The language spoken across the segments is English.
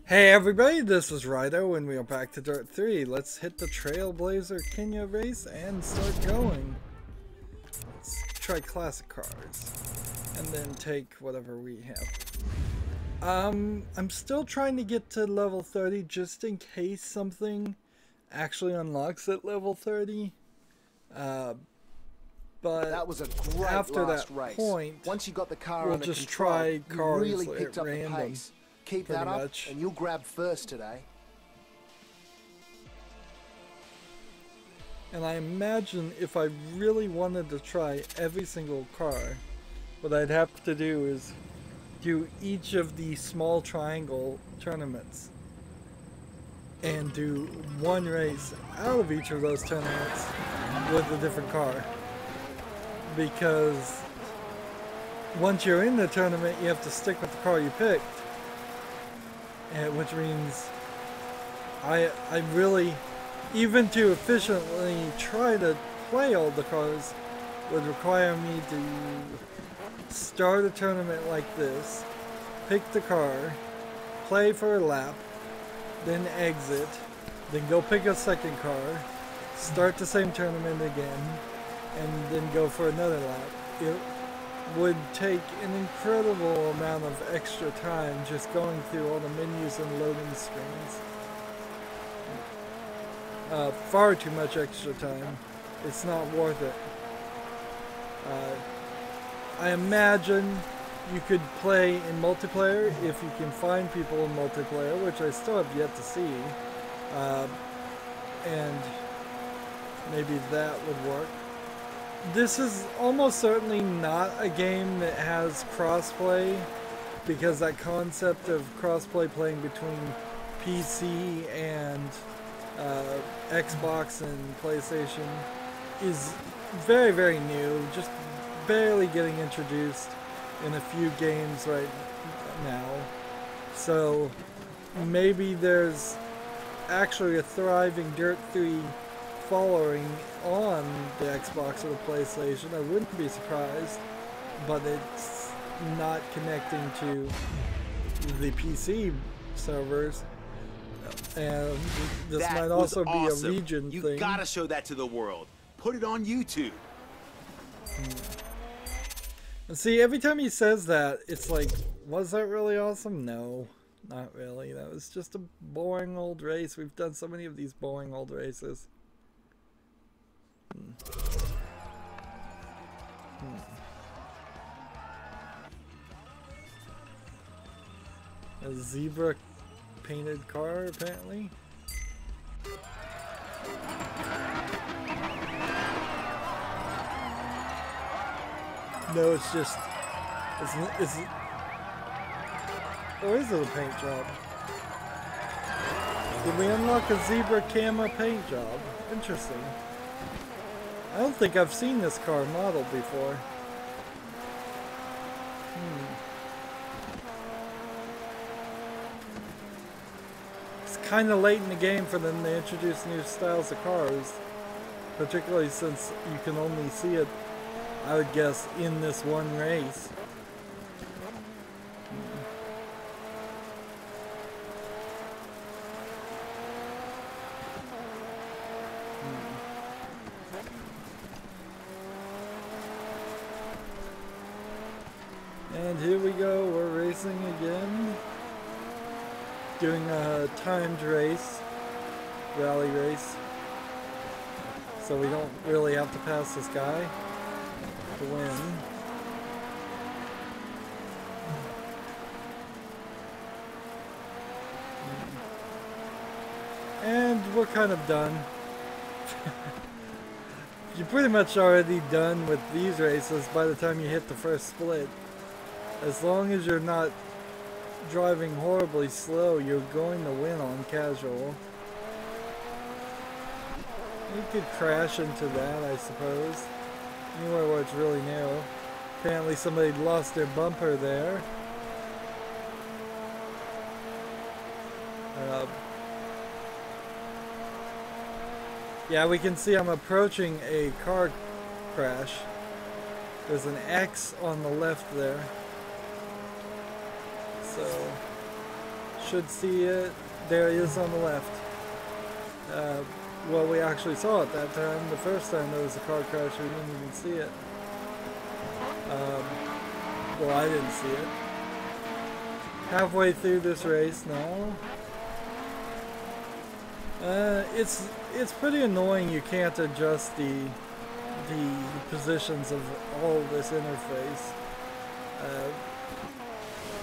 Hey everybody, this is Rydo and we are back to Dirt 3. Let's hit the Trailblazer Kenya race and start going. Let's try classic cars and then take whatever we have. I'm still trying to get to level 30 just in case something actually unlocks at level 30. But that was a great after last that race. point, Once you got the car we'll under just control, try cars you really at picked up random. the pace. Keep that Pretty up, much. and you'll grab first today. And I imagine if I really wanted to try every single car, what I'd have to do is do each of the small triangle tournaments and do one race out of each of those tournaments with a different car. Because once you're in the tournament, you have to stick with the car you picked. And which means I really, even to efficiently try to play all the cars, would require me to start a tournament like this, pick the car, play for a lap, then exit, then go pick a second car, start the same tournament again, and then go for another lap. It would take an incredible amount of extra time just going through all the menus and loading screens. Far too much extra time. It's not worth it. I imagine you could play in multiplayer if you can find people in multiplayer, which I still have yet to see. And maybe that would work. This is almost certainly not a game that has crossplay, because that concept of crossplay playing between PC and Xbox and PlayStation is very, very new, just barely getting introduced in a few games right now. So maybe there's actually a thriving Dirt 3 following on the Xbox or the PlayStation. I wouldn't be surprised, but it's not connecting to the PC servers. And this might also be a region thing. You gotta show that to the world. Put it on YouTube. And see, every time he says that, it's like, was that really awesome? No, not really. That was just a boring old race. We've done so many of these boring old races. A zebra painted car, apparently. No, it's just or is it a paint job? Did we unlock a zebra camo paint job? Interesting. I don't think I've seen this car modeled before. It's kind of late in the game for them to introduce new styles of cars, particularly since you can only see it, I would guess, in this one race. And here we go, we're racing again. Doing a timed race, rally race. So we don't really have to pass this guy to win. And we're kind of done. You're pretty much already done with these races by the time you hit the first split. As long as you're not driving horribly slow, you're going to win on casual. You could crash into that, I suppose. Anywhere where it's really narrow. Apparently somebody lost their bumper there. Yeah, we can see I'm approaching a car crash. There's an X on the left there. So should see it. There it is on the left. Well, we actually saw it that time. The first time there was a car crash, we didn't even see it. Well, I didn't see it. Halfway through this race now. It's pretty annoying you can't adjust the positions of all this interface.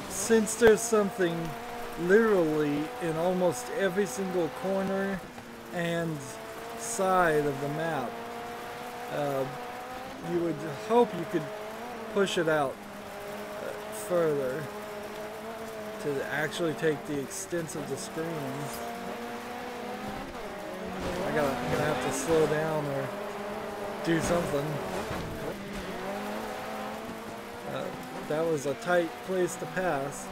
Since there's something literally in almost every single corner and side of the map, you would hope you could push it out further to actually take the extent of the screen. I'm gonna have to slow down or do something. That was a tight place to pass.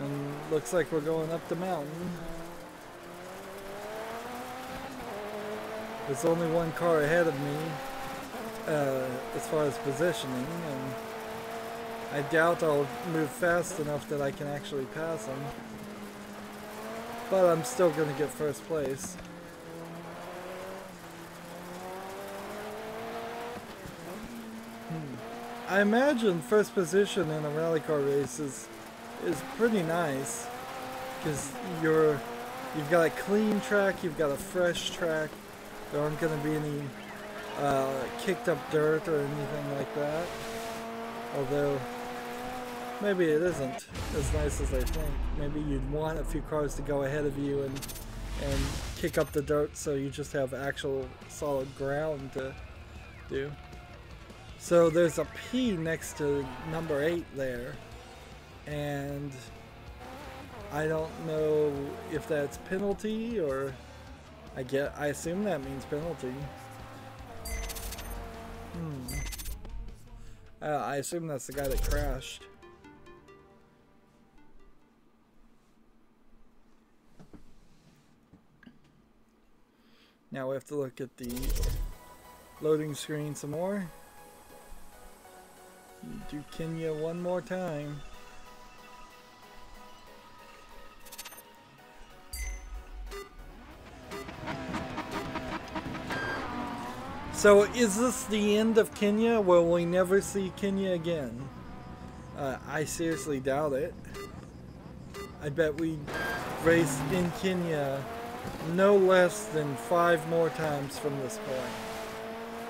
And looks like we're going up the mountain. There's only one car ahead of me as far as positioning, and I doubt I'll move fast enough that I can actually pass him. But I'm still going to get first place. I imagine first position in a rally car race is pretty nice, because you've got a clean track, you've got a fresh track. There aren't going to be any kicked up dirt or anything like that. Although maybe it isn't as nice as I think. Maybe you'd want a few cars to go ahead of you and kick up the dirt so you just have actual solid ground to do. So there's a P next to number 8 there, and I don't know if that's penalty or I assume that means penalty. I assume that's the guy that crashed. Now we have to look at the loading screen some more. Do Kenya one more time. So is this the end of Kenya? Will we never see Kenya again? I seriously doubt it. I bet we race in Kenya no less than 5 more times from this point.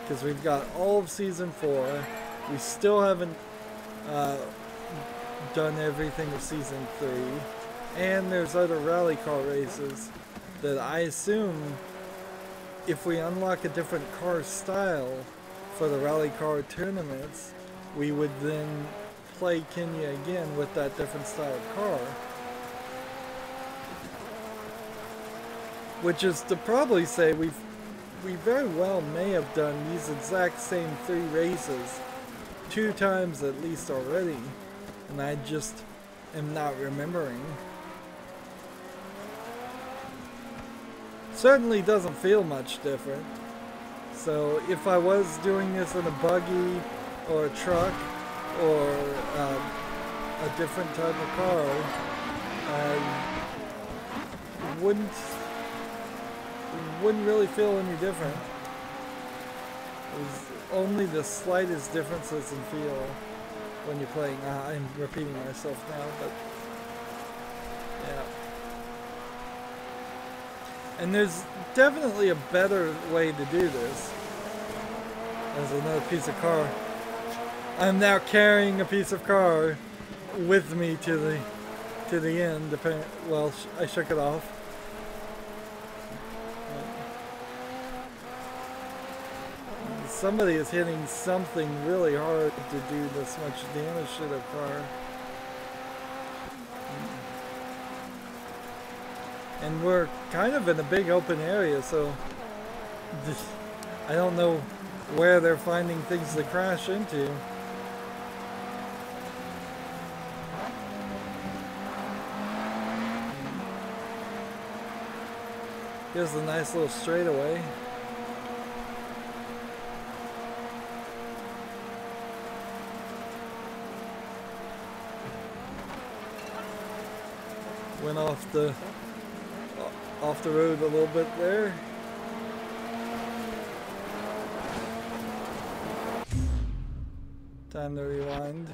Because we've got all of season 4. We still haven't done everything of season 3. And there's other rally car races that I assume if we unlock a different car style for the rally car tournaments, we would then play Kenya again with that different style of car. Which is to probably say we very well may have done these exact same 3 races 2 times at least already, and I just am not remembering. Certainly doesn't feel much different. So if I was doing this in a buggy or a truck or a different type of car, it wouldn't really feel any different. There's only the slightest differences in feel when you're playing. I'm repeating myself now, but yeah. And there's definitely a better way to do this. There's another piece of car. I'm now carrying a piece of car with me to the end. Well, I shook it off. Somebody is hitting something really hard to do this much damage to their car. And we're kind of in a big open area, so I don't know where they're finding things to crash into. Here's a nice little straightaway. Went off the road a little bit there. Time to rewind.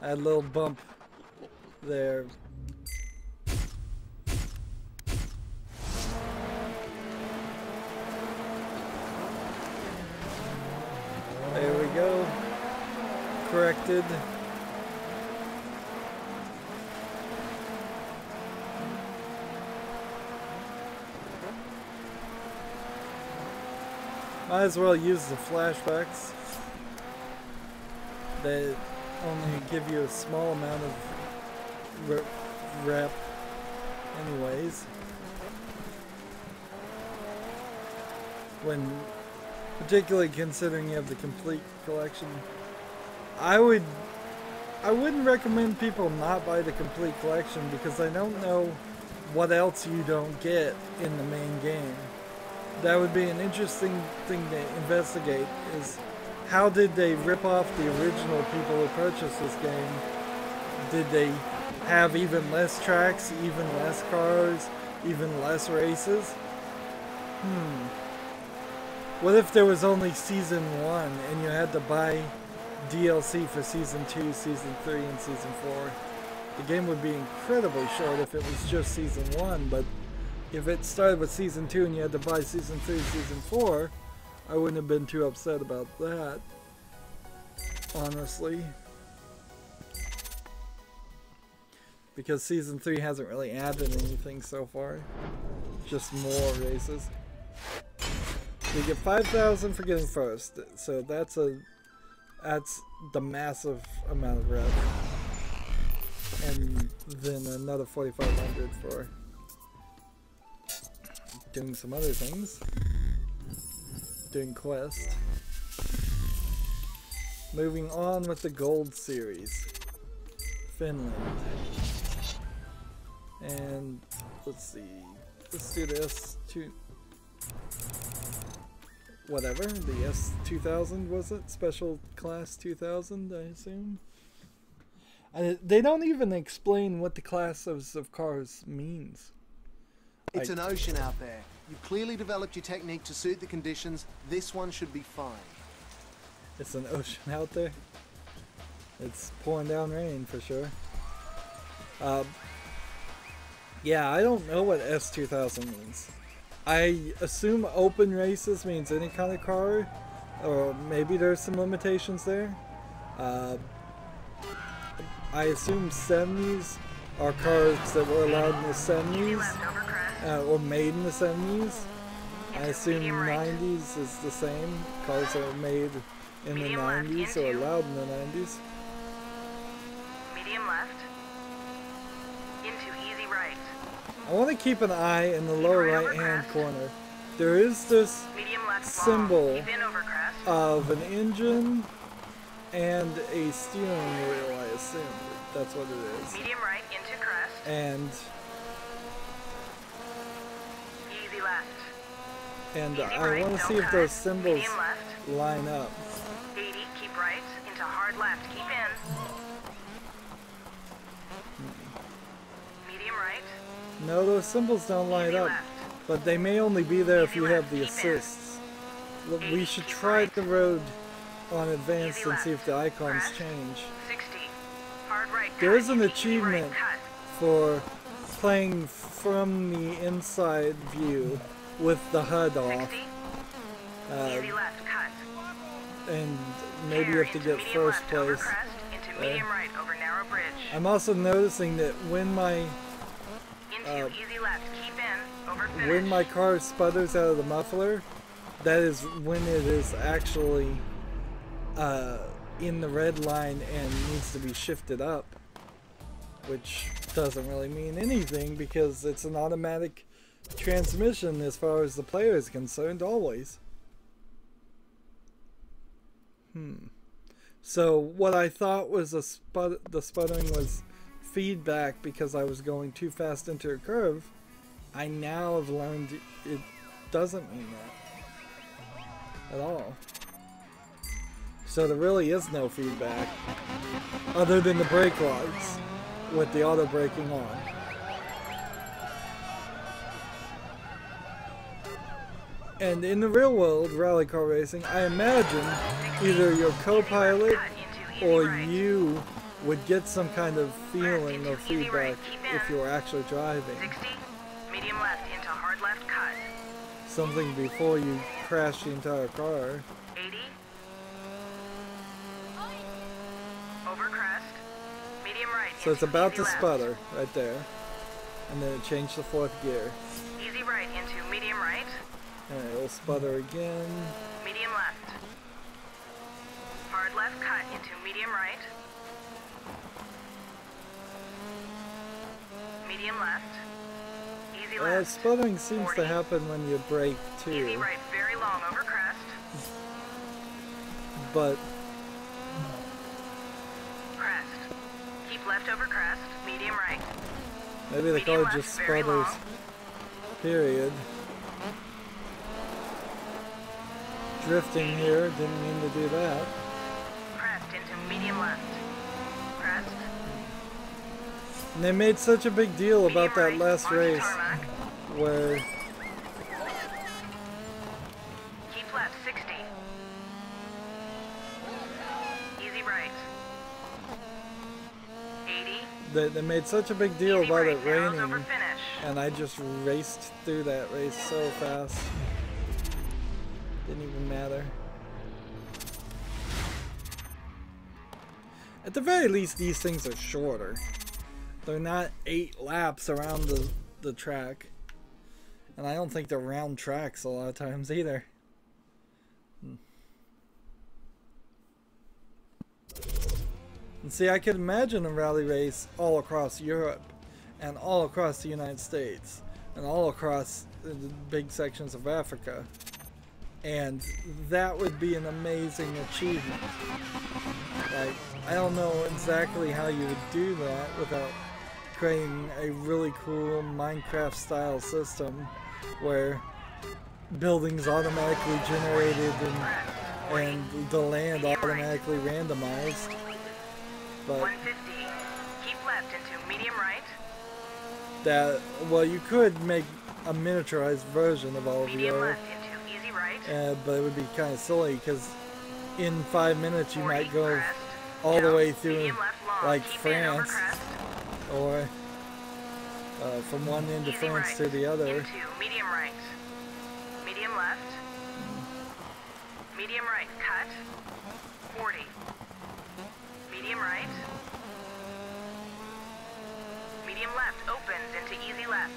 I had a little bump there. There we go. Corrected. Might as well use the flashbacks. They only give you a small amount of rep anyways. When, particularly considering you have the complete collection. I wouldn't recommend people not buy the complete collection because I don't know what else you don't get in the main game. That would be an interesting thing to investigate, is how did they rip off the original people who purchased this game? Did they have even less tracks, even less cars, even less races? What if there was only Season 1 and you had to buy DLC for Season 2, Season 3, and Season 4? The game would be incredibly short if it was just Season 1, but if it started with Season 2 and you had to buy Season 3, Season 4, I wouldn't have been too upset about that, honestly. Because Season 3 hasn't really added anything so far. Just more races. You get 5,000 for getting first, so that's the massive amount of rev. And then another 4,500 for doing some other things. Doing quest. Moving on with the gold series. Finland. And let's see. Let's do the S2. Whatever. The S2000 was it? Special Class 2000, I assume. They don't even explain what the class of cars means. It's an ocean out there. You've clearly developed your technique to suit the conditions. This one should be fine. It's an ocean out there. It's pouring down rain for sure. Yeah, I don't know what S2000 means. I assume open races means any kind of car, or maybe there's some limitations there. I assume 70s are cars that were allowed in the 70s, or made in the 70s. I assume 90s is the same. Cars that were made in the 90s or allowed in the 90s. Medium left. Into easy right. I want to keep an eye in the lower right hand corner. There is this symbol of an engine and a steering wheel, I assume. That's what it is. Medium right into crest. And easy left. And easy I right, want to see if those symbols line up. 80, keep right, into hard left, keep in. Medium right. No, those symbols don't line up, but they may only be there if you have the assists. We should try the road on advanced and see if the icons change. 60. Hard right. There is an achievement for playing from the inside view with the HUD off. Easy left, cut. And maybe you have to get first place. Into medium right over narrow bridge. I'm also noticing that when my easy left, keep in, over finish. When my car sputters out of the muffler, that is when it is actually in the red line and needs to be shifted up, which doesn't really mean anything because it's an automatic transmission as far as the player is concerned always. So what I thought was the sputtering was feedback because I was going too fast into a curve, I now have learned it doesn't mean that at all. So there really is no feedback other than the brake lights with the auto braking on. And in the real world, rally car racing, I imagine either your co-pilot or you would get some kind of feeling or feedback if you were actually driving. 60, medium left into hard left cut. Something before you crash the entire car. 80. Over crest. Medium right. So it's into about easy to left. sputter right there. And then it changed to 4th gear. Easy right into medium right. And it'll sputter again. Medium left. Hard left cut into medium right. Medium left. Easy left. Sputtering seems 40. to happen when you brake too. Easy right very long over crest. But Crest. Keep left over crest. Medium right. maybe the Medium car left, just very sputters. long. Period. Drifting here, didn't mean to do that. Crest into medium left. Crest. And they made such a big deal about Medium that right, last onto race tarmac. where Keep left 60. Easy right. 80. they made such a big deal Easy about right, it narrows over raining, finish. and I just raced through that race so fast. Didn't even matter. At the very least, these things are shorter. They're not 8 laps around the track. And I don't think they're round tracks a lot of times either. And see, I could imagine a rally race all across Europe, and all across the United States, and all across the big sections of Africa. And that would be an amazing achievement. Like, I don't know exactly how you would do that without creating a really cool Minecraft style system where buildings automatically generated and the land automatically randomized. But 150. Keep left into medium right. that, well, you could make a miniaturized version of all of Medium your, left into easy right. but it would be kind of silly because in 5 minutes you 40, might go crest. all the Jump, way through medium left long. like Keep in over France, crest. or from one end of Easy France right. to the other. Into medium right. Medium left. Medium right. Cut. 40. Medium right. Medium left opens into easy left.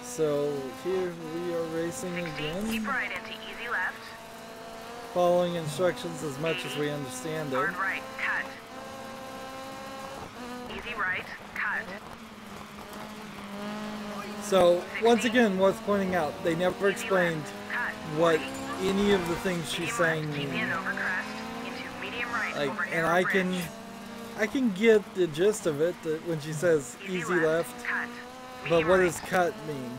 So here we are racing 60. again, Keep right into easy left. following instructions as much as we understand it. Hard right. Cut. Easy right. Cut. So once again, worth pointing out, they never Easy explained left. Cut. what 40. any of the things she's Medium saying left. Keep mean. in over crest. Into medium right. Like, over and narrow I bridge. can get the gist of it that when she says easy left, Cut. but Medium what right. does cut mean?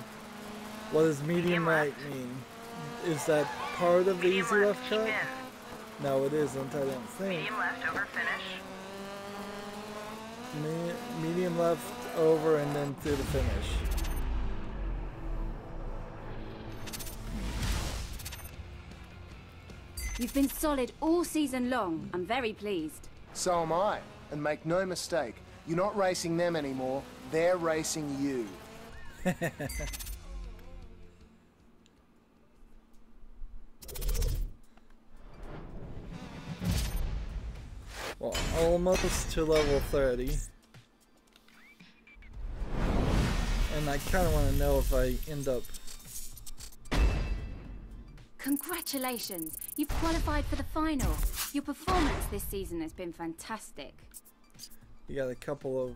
What does medium Medium right left. mean? Is that part of the Medium easy left keep cut? in. No, it isn't, I don't think. Medium left over finish. Medium left over and then through the finish. You've been solid all season long. I'm very pleased. So am I. And make no mistake, you're not racing them anymore, they're racing you. Well, almost to level 30. And I kind of want to know if I end up... Congratulations! You've qualified for the final. Your performance this season has been fantastic. You got a couple of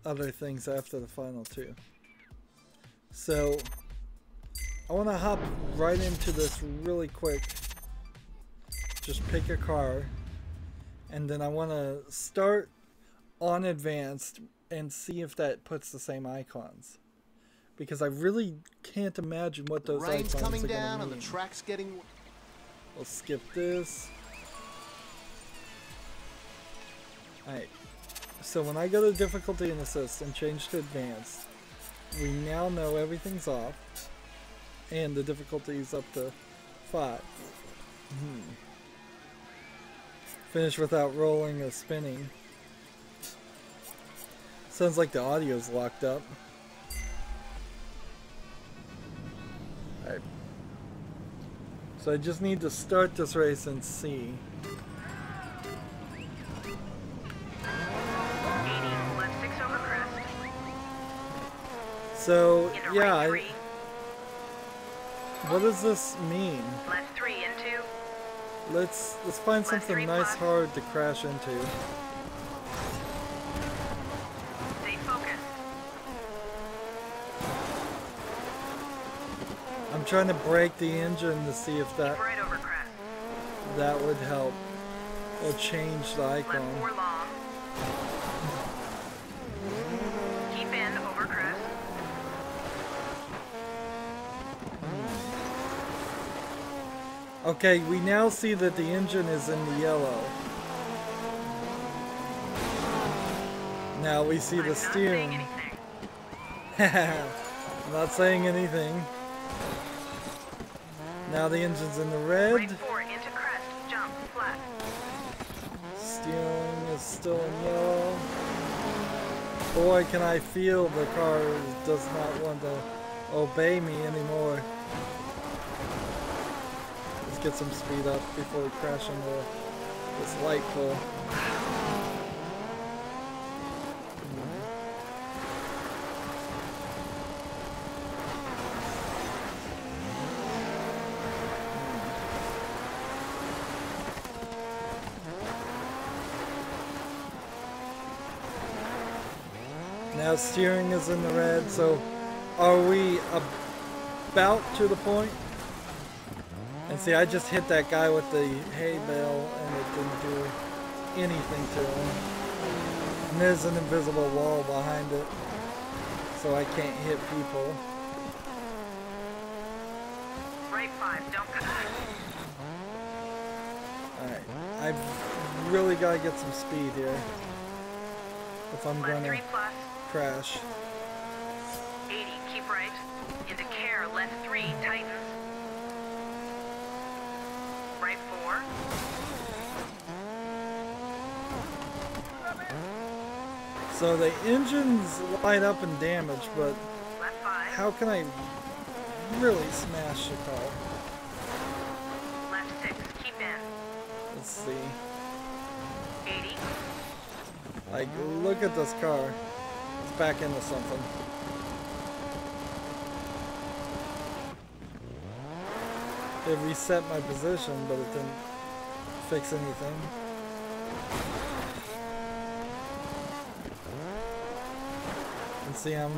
other things after the final too. So, I want to hop right into this really quick. Just pick a car. And then I want to start on advanced and see if that puts the same icons. Because I really can't imagine what those Rain's icons coming are down going and to the mean. track's getting... We'll skip this. Alright. So when I go to difficulty and assist and change to advanced, we now know everything's off. and the difficulty is up to 5. Finish without rolling or spinning. Sounds like the audio's locked up. Alright. So I just need to start this race and see. 80, left 6 over crest. So, Into yeah, right 3. what does this mean? Left 3 into. Let's find Left something 3 nice plus. hard to crash into. Stay focused. I'm trying to break the engine to see if Keep right over crest. that would help. Or change the Left icon. 4 long. Keep in over crest. Okay, we now see that the engine is in the yellow. Now we see the I'm not saying steering. anything. I'm not saying anything. Now the engine's in the red. Right 4 into crest. Jump flat. Steering is still in yellow. Boy, can I feel the car does not want to obey me anymore. Let's get some speed up before we crash into this light pole. Now steering is in the red, so are we about to the point? And see, I just hit that guy with the hay bale and it didn't do anything to him. And there's an invisible wall behind it, so I can't hit people. Right 5, don't cut. Alright, I've really got to get some speed here if I'm Left going 3 to plus. crash. 80, keep right. Into care, left 3, tightens. Right 4. So the engine's light up and damaged, but Left 5. how can I really smash the car? Left 6, keep in. Let's see. 80. Like, look at this car. It's back into something. It reset my position, but it didn't fix anything. And see, I'm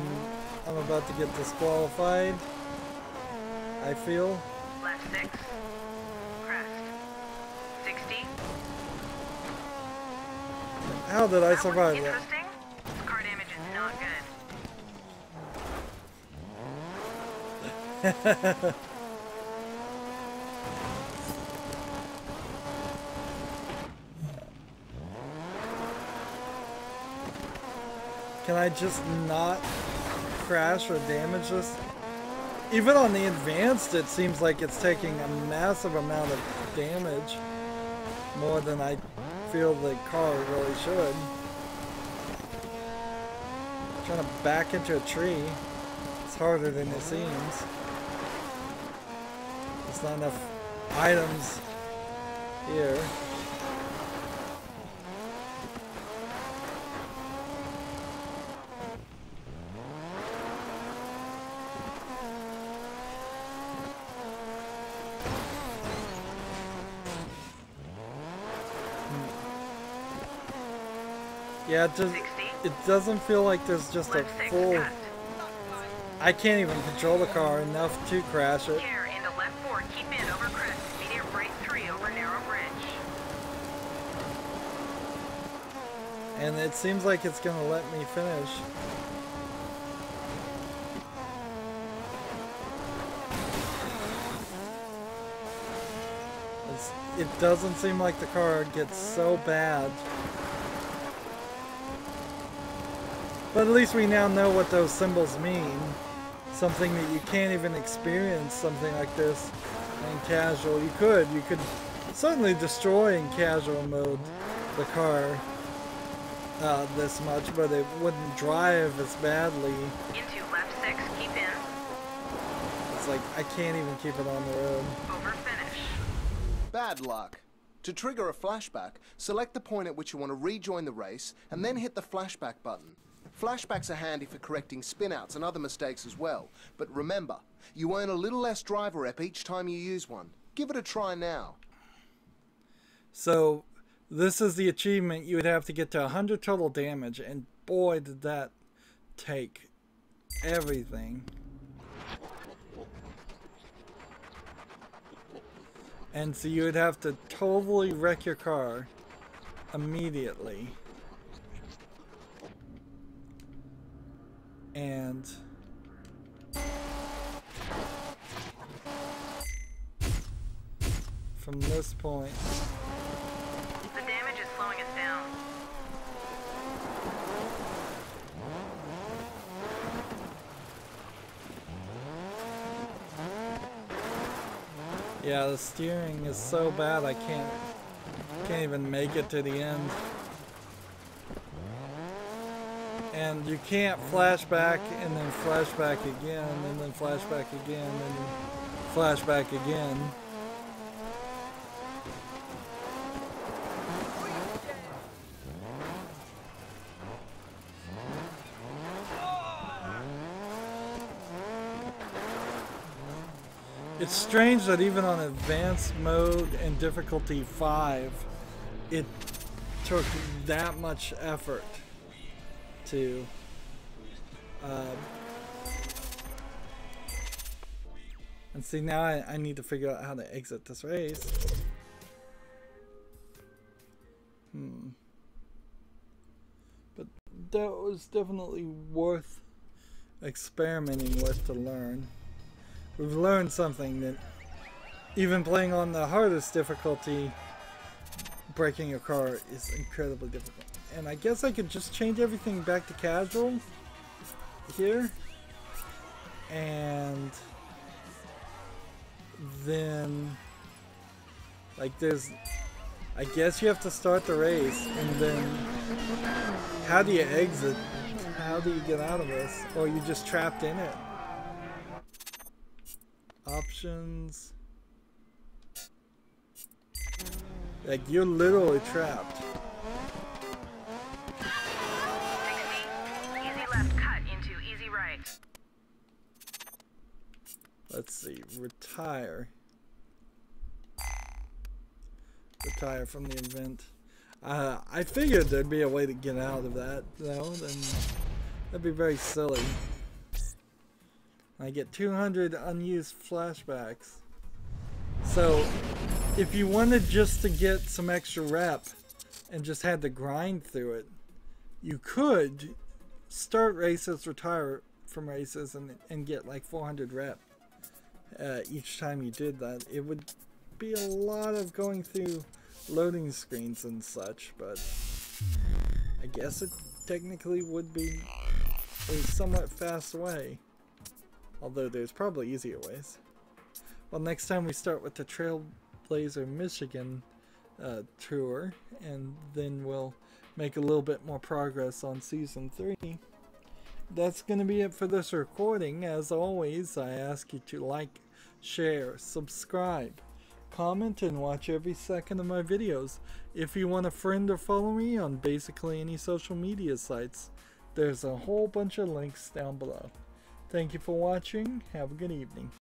about to get disqualified. I feel. Left 6. Crest. 60. How did I That was survive that? interesting. Car damage is not good. Can I just not crash or damage this? Even on the advanced, it seems like it's taking a massive amount of damage. More than I feel the car really should. Trying to back into a tree. It's harder than it seems. There's not enough items here. Yeah, it doesn't feel like there's just a Left 6, full... cut. I can't even control the car enough to crash it. Care into left 4, keep in over crest. Medium right 3 over narrow bridge. And it seems like it's gonna let me finish. It doesn't seem like the car gets so bad. But at least we now know what those symbols mean. something that you can't even experience something like this in casual. You could certainly destroy in casual mode the car this much, but it wouldn't drive as badly. Into left 6, keep in. It's like I can't even keep it on the road. Over finish. Bad luck. To trigger a flashback, select the point at which you want to rejoin the race, and then hit the flashback button. Flashbacks are handy for correcting spinouts and other mistakes as well, but remember, you earn a little less driver rep each time you use one. Give it a try now. So, this is the achievement. You would have to get to 100 total damage, and boy did that take everything. And so you would have to totally wreck your car immediately. And from this point, The damage is slowing us down. yeah, the steering is so bad I can't even make it to the end. And you can't flashback and then flashback again and then flashback again and then flashback again. It's strange that even on advanced mode and difficulty 5, it took that much effort to and see, now I need to figure out how to exit this race. But that was definitely worth experimenting with to learn. We've learned something, that even playing on the hardest difficulty, breaking a car is incredibly difficult. And I guess I could just change everything back to casual here. And then, like, I guess you have to start the race, and then how do you exit? How do you get out of this? Or are you just trapped in it? Options. Like, you're literally trapped. 60. Easy left cut into easy right. Let's see. Retire. Retire from the event. I figured there'd be a way to get out of that, though. Then that'd be very silly. I get 200 unused flashbacks. So, if you wanted just to get some extra rep and just had to grind through it, you could start races, retire from races, and get like 400 rep each time you did that. It would be a lot of going through loading screens and such, but I guess it technically would be a somewhat fast way. Although there's probably easier ways. Well, next time we start with the Trailblazer Michigan tour, and then we'll make a little bit more progress on Season 3. That's going to be it for this recording. As always, I ask you to like, share, subscribe, comment, and watch every second of my videos. If you want a friend or follow me on basically any social media sites, there's a whole bunch of links down below. Thank you for watching. Have a good evening.